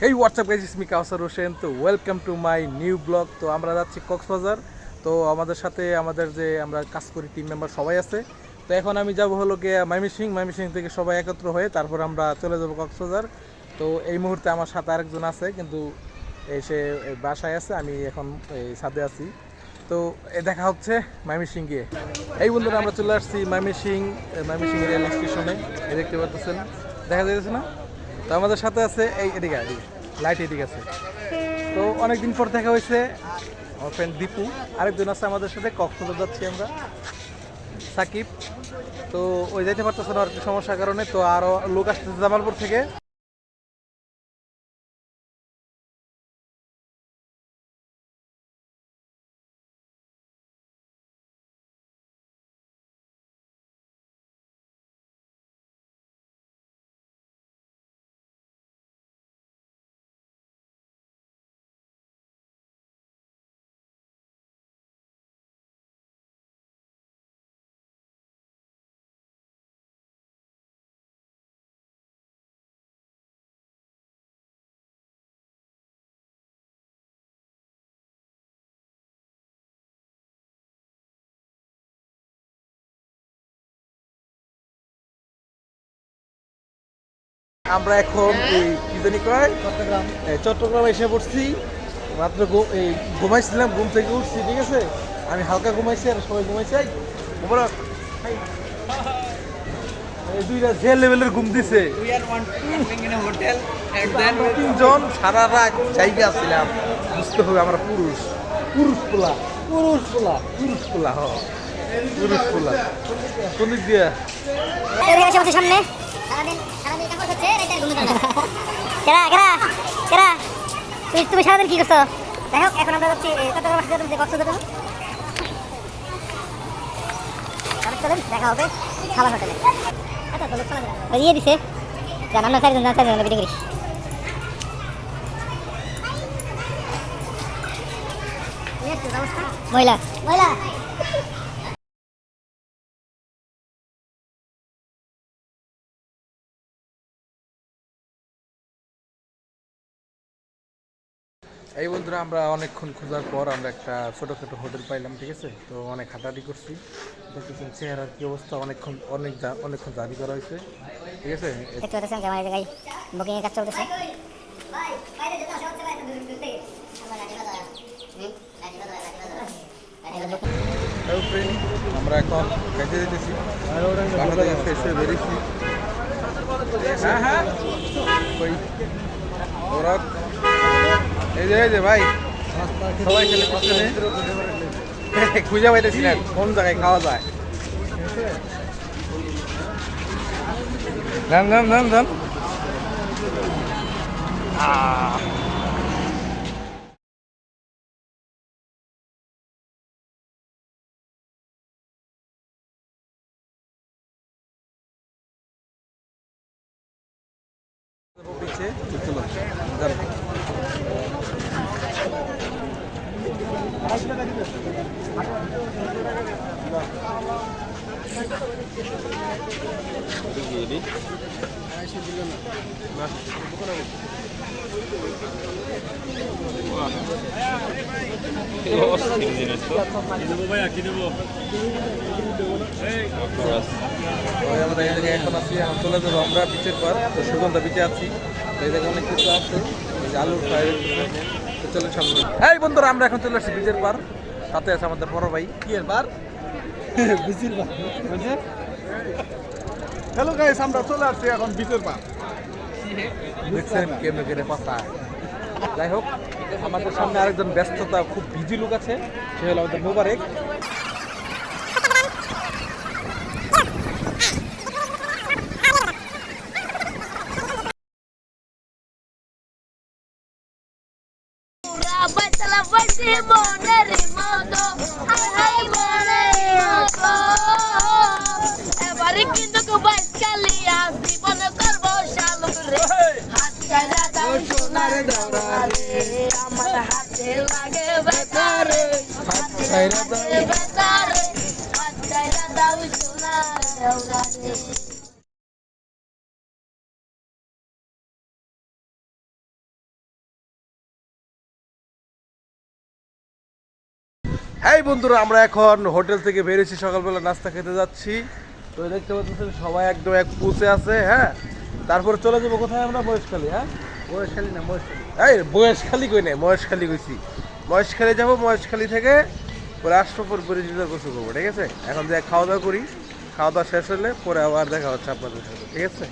Hey WhatsApp guys, it's me Kausar Hossain. তো welcome to my new blog. তো আমরা যাচ্ছি কক্সবাজার। তো আমাদের সাথে আমাদের যে আমরা কাজ করি টিম মেম্বার সবাই আছে। তো এখন আমি যাব হলো গিয়ে ময়মনসিংহ থেকে সবাই একত্র হয়ে তারপর আমরা চলে যাব কক্সবাজার। তো এই মুহূর্তে আমার সাথে আরেকজন আছে, কিন্তু সে বাসায় আছে, আমি এখন এই ছাদে আছি। তো দেখা হচ্ছে ময়মনসিংহ গিয়ে। এই বন্ধুরা, আমরা চলে আসছি ময়মনসিংহ রেল স্টেশনে। দেখতে পাচ্ছেন, দেখা যাচ্ছে না? তো আমাদের সাথে আছে এদিকে লাইট এদিকে আছে। তো অনেকদিন পর দেখা হয়েছে। আমার ফ্রেন্ড দীপু, আরেকজন আছে আমাদের সাথে। কক্সবাজার যাচ্ছি আমরা, সাকিব। তো ওই যাইতে পারতেছে না আর কি সমস্যার কারণে। তো আরও লোক আসতেছে জামালপুর থেকে। আমরা এখন এই কি জানি কয় চট্টগ্রাম এসে পড়ছি। মাত্র এই ঘুমাইছিলাম, ঘুম থেকে উঠছি, ঠিক আছে। আমি হালকা ঘুমাইছি আর সবাই ঘুমাইছে। এই দুইটা যে লেভেলের ঘুম দিছে। তিনজন সারা রাত জায়গা ছিলাম। বুঝতে হবে আমরা পুরুষ পোলা কোন দিক দিয়ে সামনে তুমি সারাদিন কি করছো? দেখো এখন আমরা যাচ্ছি দেখা হবে খাবার হোটেলে। ইয়ে দিছে জানান না, চারজন ভিডিও করিস। মহিলা এই বন্ধুরা, আমরা অনেকক্ষণ খোঁজার পর আমরা একটা ছোটোখাটো হোটেল পাইলাম, ঠিক আছে। তো অনেক হাঁটাহাঁটি করছি, দেখতেছেন চেহারার কি অবস্থা। অনেকক্ষণ জার্নি করা হয়েছে, ঠিক আছে। আমার জায়গায় বুকিং এর কাজ চলতেছে। আমরা এখন খাইতে যেতেছি, বাসা থেকে ফ্রেশ হয়ে বেরিয়েছি। হ্যাঁ ওরা এই যে ভাই সবাই খেলে খুঁজে পাইতেছি না কোন জায়গায় খাওয়া যায়। ধান পিছিয়ে চলো আমাদের এই জায়গায় এখন আছি, এখন চলে যাবো আমরা বিচের পর। তো সুগন্ধা বিচে আছি, এই জায়গায় অনেক কিছু আছে, আলুর ফ্রাই। তো চলে সামনে। এই বন্ধুরা, আমরা এখন চলে আসছি বিচের পার। সাথে আছে আমাদের বড় ভাই। কি এর পার? বিচের পার। হ্যালো গাইস, আমরা চলে আসছি এখন বিচের পার। দেখছেন কেমনে কেটে পাতায়। যাই হোক, আমাদের সামনে আরেকজন ব্যস্ততা খুব বিজি লোক আছে, সে হলো আমাদের মোবারক। এবারে কিন্তু জীবনে করবো শালু রে, হাত ছাড়া দাও সোনার দৌড়ারে, আমার হাতে লাগে বেতারে, হাত ছাড়া দাও বেতারে, হাত ছাড়া দাও সোনার দৌড়ারে। এই বন্ধুরা আমরা এখন হোটেল থেকে বেরিয়েছি, সকালবেলা নাস্তা খেতে যাচ্ছি। তো দেখতে পাচ্ছেন সবাই একদম এক পুষে আছে। হ্যাঁ, তারপরে চলে যাবো কোথায় আমরা? মহেশখালী। হ্যাঁ, মহেশখালী না মহেশখালী। এই মহেশখালী কই নাই, মহেশখালী কইছি। মহেশখালী যাবো, মহেশখালী থেকে পরে আসবো, পরে পরিচিতার গোসল করবো। ঠিক আছে, এখন যে খাওয়া দাওয়া করি, খাওয়া দাওয়া শেষ হলে পরে আবার দেখা হচ্ছে আপনাদের সাথে। ঠিক আছে,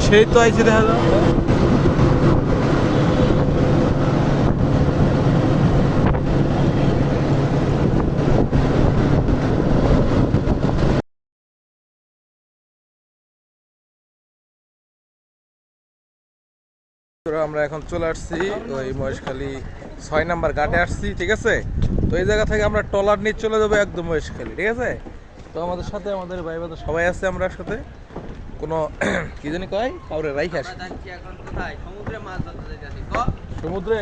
সেই তো আইছে দেখা যাও। আমরা এখন চলে আসছি ওই মহেশখালী 6 নাম্বার ঘাটে আসছি। ঠিক আছে, তো এই জায়গা থেকে আমরা ট্রলার নিয়ে চলে যাবো একদম মহেশখালী। ঠিক আছে, তো আমাদের সাথে আমাদের ভাই বাদ সবাই আছে, আমরা সাথে কোনো কি জানি কয় কাউরে রাইখ আসি। সমুদ্রে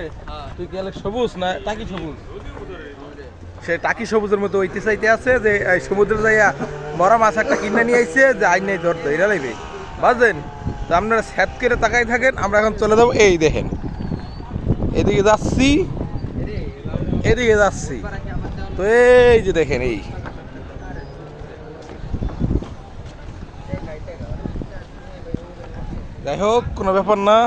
তুই গেলে সবুজ না টাকি সবুজ? সে টাকি সবুজের মতো ওইতে চাইতে আছে যে সমুদ্রে যাইয়া মরা মাছ একটা কিনে নিয়ে আইছে যে আইন নাই ধরতো, এরা লাগবে বুঝলেন। তো আপনারা স্যাট করে তাকাই থাকেন, আমরা এখন চলে যাবো। এই দেখেন এদিকে যাচ্ছি, এদিকে যাচ্ছি। তো এই যে দেখেন, এই যাই হোক কোনো ব্যাপার না।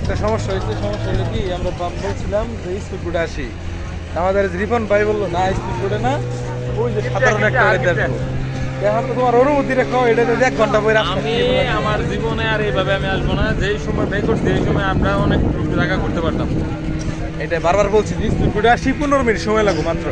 একটা সমস্যা হয়েছে, সমস্যা হলো কি আমরা বলছিলাম যে স্পিড বোটে আসি, আমাদের রিফান ভাই বললো না স্পিড বোটে না, ওই যে সাধারণ একটা দেখবো। এখন তো তোমার অনুমতি রেখো, এটা তো 1 ঘন্টা বই। আমি আমার জীবনে আর এইভাবে আমি আসবো না। যেই সময় ব্যয় করছি এই সময় আমরা অনেক জায়গা করতে পারতাম। এটা বারবার বলছি যে স্পিড বোটে আসি 15 মিনিট সময় লাগবে মাত্র।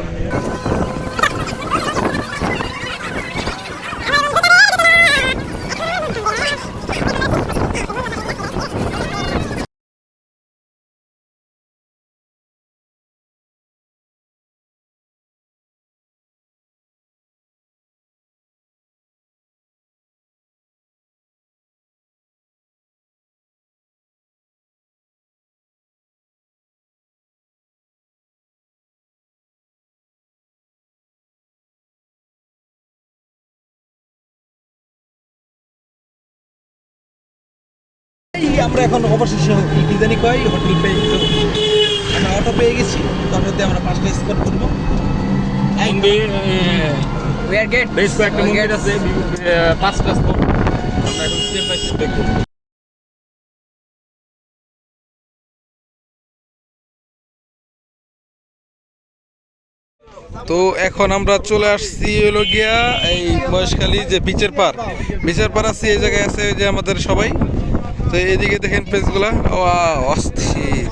আমরা এখন অবশেষে কি জানি কয় হোটেল পেয়ে গেছি, আমরা অটো পেয়ে গেছি। অটোতে আমরা 5টা স্পট করবো। বেশ কয়েকটা মন্দির আছে, 5টা স্পট। আমরা এখন স্টেপ বাই স্টেপ দেখবো। তো এখন আমরা চলে আসছি হলো গিয়া এই মহেশখালী যে বিচের পার, বিচের পার আছে এই জায়গায় আছে যে আমাদের সবাই। তো এইদিকে দেখেন পেজগুলা, অস্থির।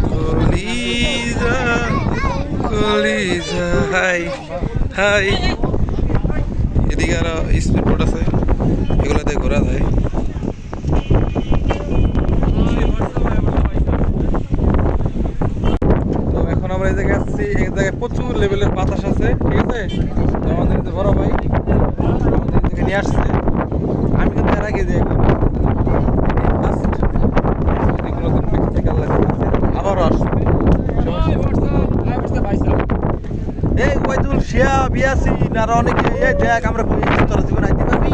কলিজা কলিজা হাই হাই। এদিকে আরো স্পিড বোট আছে, এগুলাতে ঘোরা যায়। তো এখন আমরা এই জায়গায় আসছি, এই জায়গায় প্রচুর লেভেলের বাতাস আছে। ঠিক আছে, তো আমাদের যে বড় ভাই আমাদের থেকে নিয়ে আসছে। আমি কিন্তু এর আগে যে আবারও আসবো। এই ওয়াইদুল শিয়া বিয়াসি আর অনেকে এই দেখ আমরা তোরা জীবন আইতে পারবি।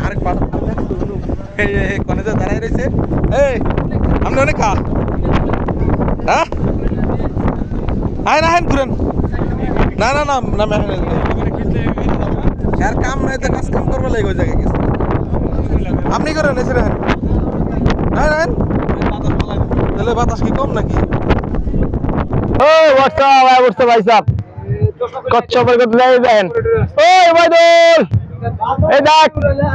আরেক পাঠ কলেজে দাঁড়ায় রয়েছে। এই আপনি অনেক কা হ্যাঁ আয় না, হ্যাঁ ঘুরেন না না না না আর কাম নাই তো, কাজ কাম করবো লাগে ওই জায়গায় গেছে। আপনি করেন এসে রাখেন, হ্যাঁ রাখেন, তাহলে বাতাস কি কম নাকি? ভাই সাহেব কচ্ছপের কথা দেন। ওই বাইদুল এই দেখ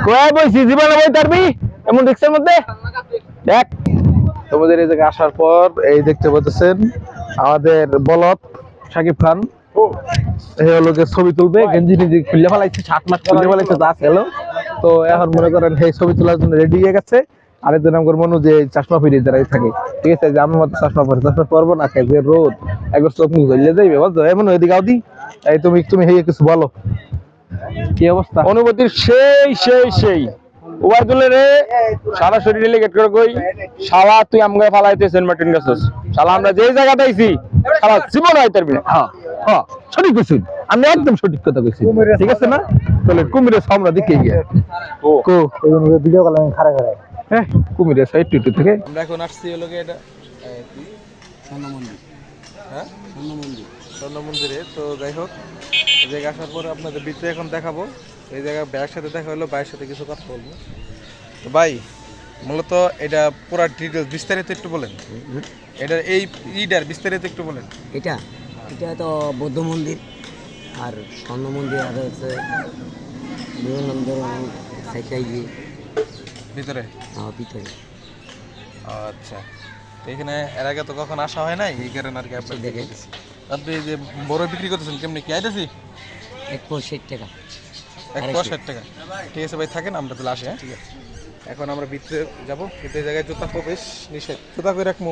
কয় বইছি জীবনে বই তারবি এমন রিক্সের মধ্যে দেখ। তোমাদের এই জায়গায় আসার পর এই দেখতে পাচ্ছেন আমাদের বলদ শাকিব খান, এই হলো যে ছবি তুলবে, গেঞ্জি নিজে খুলে ফেলাইছে, 7 মাস খুলে ফেলাইছে, যা খেলো। তো এখন মনে করেন এই ছবি তোলার জন্য রেডি হয়ে গেছে। আরেকজন আমার মনে যে চশমা ফিরে দাঁড়াই থাকে, ঠিক আছে, যে আমার মতো চশমা পরে, চশমা পরবো না, যে রোদ একবার চোখ মুখ ধরলে যাইবে, বুঝছো? এমন ওইদিকে আউদি এই তুমি তুমি হেয়ে কিছু বলো, কি অবস্থা? অনুভূতির সেই সেই সেই ওবায়দুল্লাহ রে সারা শরীরে লেগে করে কই, শালা তুই আমগায় ফালাইতে সেন্ট মার্টিন গেছস, শালা আমরা যেই জায়গাতে আইছি শালা জীবন আইতে পারবি না। হ্যাঁ হ্যাঁ সঠিক কইছিস, আমি একদম সঠিক কথা কইছি, ঠিক আছে না? তাহলে কুমিরের সামনে দিকে গিয়ে কো ভিডিও কল আমি খাড়া খাড়া, হ্যাঁ কুমিরের সাইড টু থেকে আমরা এখন আসছি হলো গিয়ে এটা স্বর্ণ মন্দির, হ্যাঁ স্বর্ণ মন্দিরে। তো যাই হোক, এই জায়গায় আসার পরে আপনাদের ভিতরে এখন দেখাবো। এই জায়গায় ভাইয়ের সাথে দেখা হলো, ভাইয়ের সাথে কিছু কথা বলবো। তো ভাই মূলত এটা পুরা ডিটেলস বিস্তারিত একটু বলেন, এটার এই ইডার বিস্তারিত একটু বলেন। এটা এটা তো বৌদ্ধ মন্দির আর স্বর্ণ মন্দির, আর হচ্ছে বিবেকানন্দ সাইটাই ভিতরে ভিতরে। আচ্ছা, তো এখানে এর আগে তো কখন আসা হয় নাই, এই কারণে আর কি আপনি দেখেছি। আপনি এই যে বড় বিক্রি করতেছেন কেমনি কি আইতেছি? 1.60 টাকা। 1.60 টাকা। ঠিক আছে ভাই, থাকেন, আমরা তাহলে আসি। হ্যাঁ ঠিক আছে, এখন আমরা ভিতরে যাবো। ভিতরে জায়গায় জুতা প্রবেশ নিষেধ, জুতা করে রাখবো।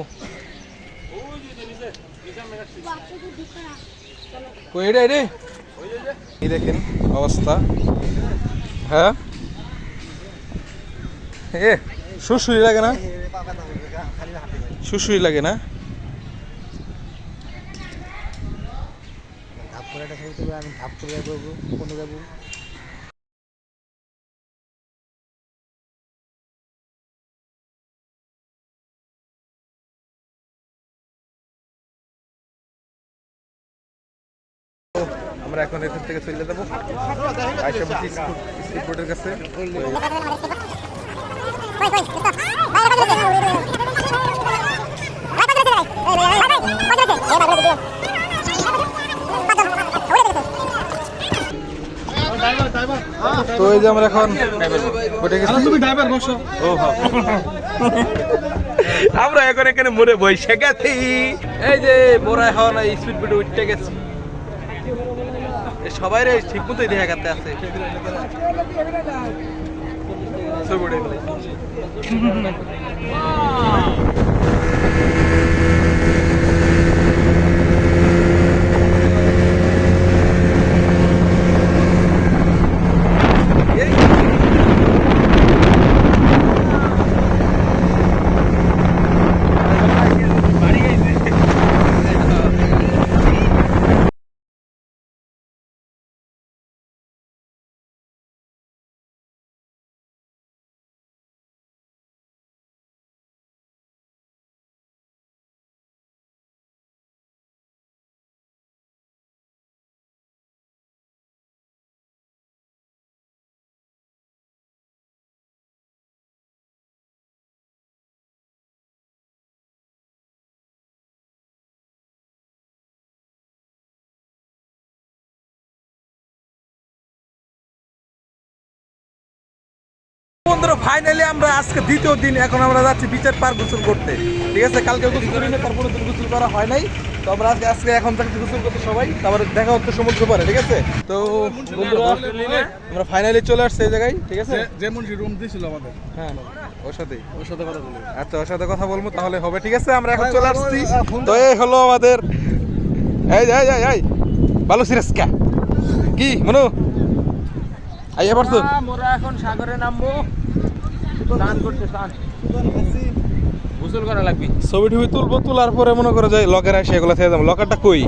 কই এটা রে, এই দেখেন অবস্থা। হ্যাঁ এ সুসুই লাগে না, সুসুই লাগে না। আমরা এখন এখান থেকে চলে যাবো স্পিড বোটের কাছে। তো এই যে আমরা এখন বোটে গেছি। তুমি ড্রাইভার বসো। ও হ্যাঁ, আমরা এখন এখানে মোড়ে বসে গেছি। এই যে মোড়া এখন স্পিড বোটে উঠতে গেছি। সবাই রে ঠিক মতোই দেখা করতে আছে। বন্ধুরা ফাইনালি আমরা আজকে দ্বিতীয় দিন, এখন আমরা যাচ্ছি বিচের পার গোসল করতে। ঠিক আছে, কালকে গোসল করি না, তারপরে দিন গোসল করা হয় নাই। তো আমরা আজকে এখন থেকে গোসল করতে সবাই, তারপরে দেখা হচ্ছে সমুদ্র পারে। ঠিক আছে, তো বন্ধুরা আমরা ফাইনালি চলে আসছি এই জায়গায়। ঠিক আছে, যেমন রুম দিয়েছিল আমাদের, হ্যাঁ ওর সাথে কথা বলি। আচ্ছা, ওর সাথে কথা বলবো তাহলে হবে। ঠিক আছে, আমরা এখন চলে আসছি। তো এই হলো আমাদের, এই ভালো সিরিয়াস কা কি মনু আইয়া পারছো? মোরা এখন সাগরে নামবো, স্নান করতে, গোসল করা লাগবে। ছবি টবি তুলবো, তোলার পরে মনে করে যাই লকার আসে, এগুলো থেকে যাবো। লকারটা কই?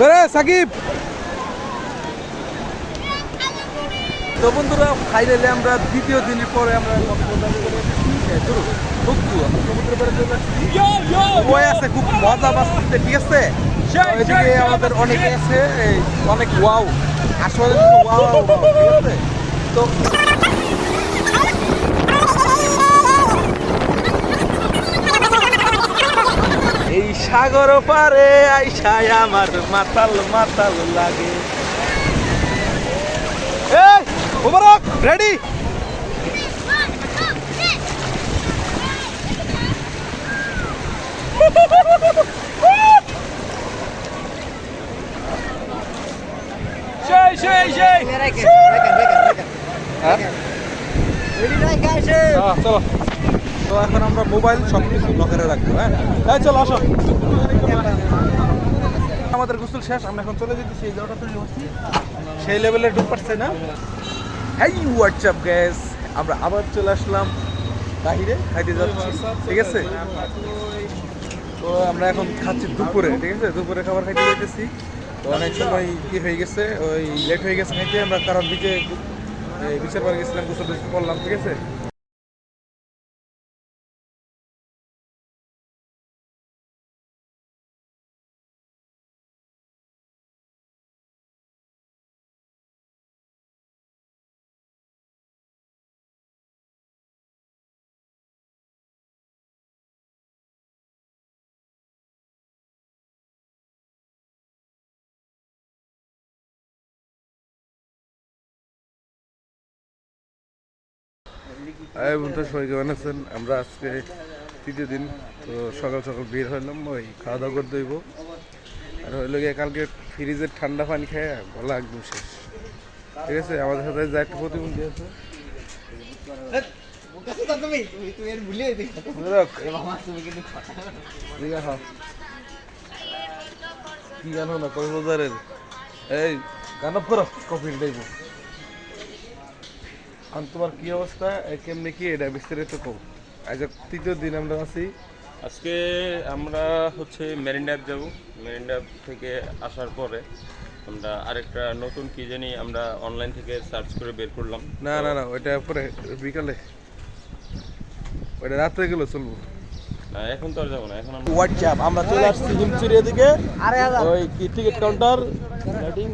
রে সাকিব। তো বন্ধুরা ফাইনালি আমরা দ্বিতীয় দিনের পরে আমরা আছে, খুব মজা পাচ্ছে। ঠিক আছে, এদিকে আমাদের অনেকে আছে, অনেক ওয়াও আসলে ওয়াও, ঠিক আছে। তো এই সাগর পারে আইসায় আমার মাতাল মাতাল লাগে। এই ওমরক রেডি? হ্যাঁ চলো। তো এখন আমরা মোবাইল সব কিছু লকারে রাখবো। হ্যাঁ তাই চলো আসো। আমাদের গোসল শেষ, আমরা এখন চলে যেতেছি এই জায়গাটা তৈরি হচ্ছি, সেই লেভেলে ডুব পারছে না। হেই হোয়াটসঅ্যাপ গ্যাস, আমরা আবার চলে আসলাম বাহিরে খাইতে যাচ্ছি, ঠিক আছে। তো আমরা এখন খাচ্ছি দুপুরে, ঠিক আছে, দুপুরে খাবার খাইতে যাইতেছি। তো অনেক সময় কি হয়ে গেছে, ওই লেট হয়ে গেছে খাইতে আমরা, কারণ বিচের পরে গেছিলাম, গোসল করলাম, ঠিক আছে। বন্ধু সবাই কেমন আছেন? আমরা আজকে তৃতীয় দিন, তো সকাল সকাল বের হইলাম, ওই খাওয়া দাওয়া করতে হইব। আর হইলো গিয়ে কালকে ফ্রিজের ঠান্ডা পানি খেয়ে গলা একদম শেষ, ঠিক আছে। আমাদের সাথে যা একটা প্রতিবন্ধী আছে, কি জানো না কক্সবাজারের এই গান অফ করো, কপি দেব। তোমার কি অবস্থা, কেমনে কি এটা বিস্তারিত কও। আজ তৃতীয় দিন আমরা আছি। আজকে আমরা হচ্ছে মেরিন-ড্রাইভ যাব। মেরিন-ড্রাইভ থেকে আসার পরে আমরা আরেকটা নতুন কি জানি আমরা অনলাইন থেকে সার্চ করে বের করলাম। না না না, ওইটা পরে বিকালে, ওইটা রাত্রে গেলে চলবো না, এখন তো আর যাবো না, এখন আমরা হোয়াটসঅ্যাপ আমরা চলে আসছি হিমচুরিয়া দিকে, ওই কি ticket counter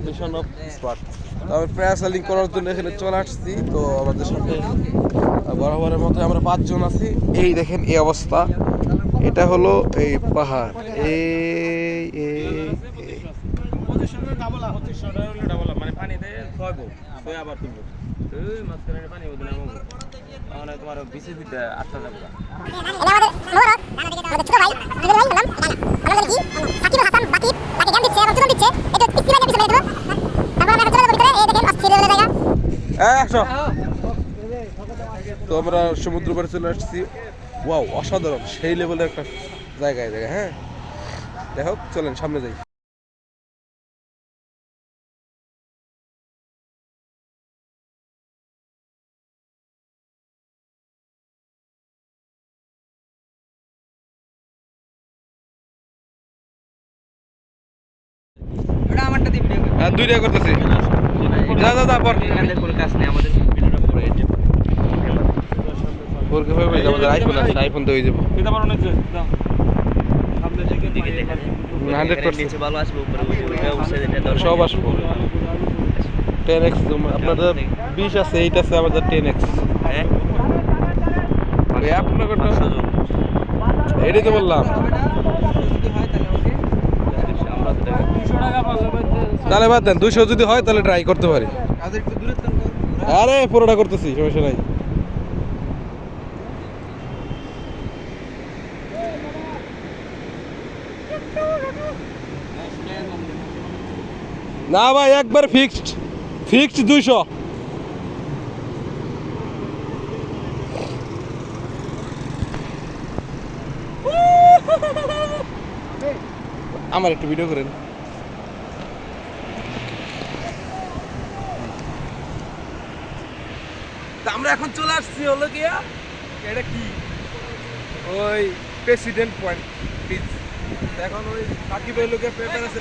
vision of spot. তবে প্যারাসেলিং করার জন্য এখানে চলে আসছি। তো আমাদের সাথে বরাবরের মতো আমরা 5 জন আছি। এই দেখেন এই অবস্থা, এটা হলো এই পাহাড়, মানে পানি দিয়ে ছয়বো, ছয় আবার তুলবো, মাঝখানে পানি ওদের নামবো, তাহলে তোমার বিসি দিতে 8টা যাবো। তো আমরা সমুদ্র পাড়ে চলে আসছি। ওয়াও, অসাধারণ, সেই লেভেলের একটা জায়গায়। হ্যাঁ দেখো, চলেন সামনে যাই। দুইটা করতেছি, যা যা যা পর কোনো কাজ নেই আমাদের, ভিডিওটা পরে আমাদের আইফোন আছে, আইফোন তো হয়ে যাবো 100%। ভালো আসবে উপরে সব আসবো 10x, আপনাদের 20 আছে, 8 আছে, আমাদের 10x। হ্যাঁ আপনার এটাই তো বললাম। তাহলে বাদ দেন, 200 যদি হয় তাহলে ট্রাই করতে পারি। আরে পুরোটা করতেছি, সমস্যা নাই। না ভাই, একবার ফিক্সড 200। আমার একটু ভিডিও করেন। আমরা এখন চলে আসছি হলো গিয়া, এটা কি ওই প্রেসিডেন্ট পয়েন্ট বিচ। এখন ওই সাকিব এর লোকে পেপার আছে,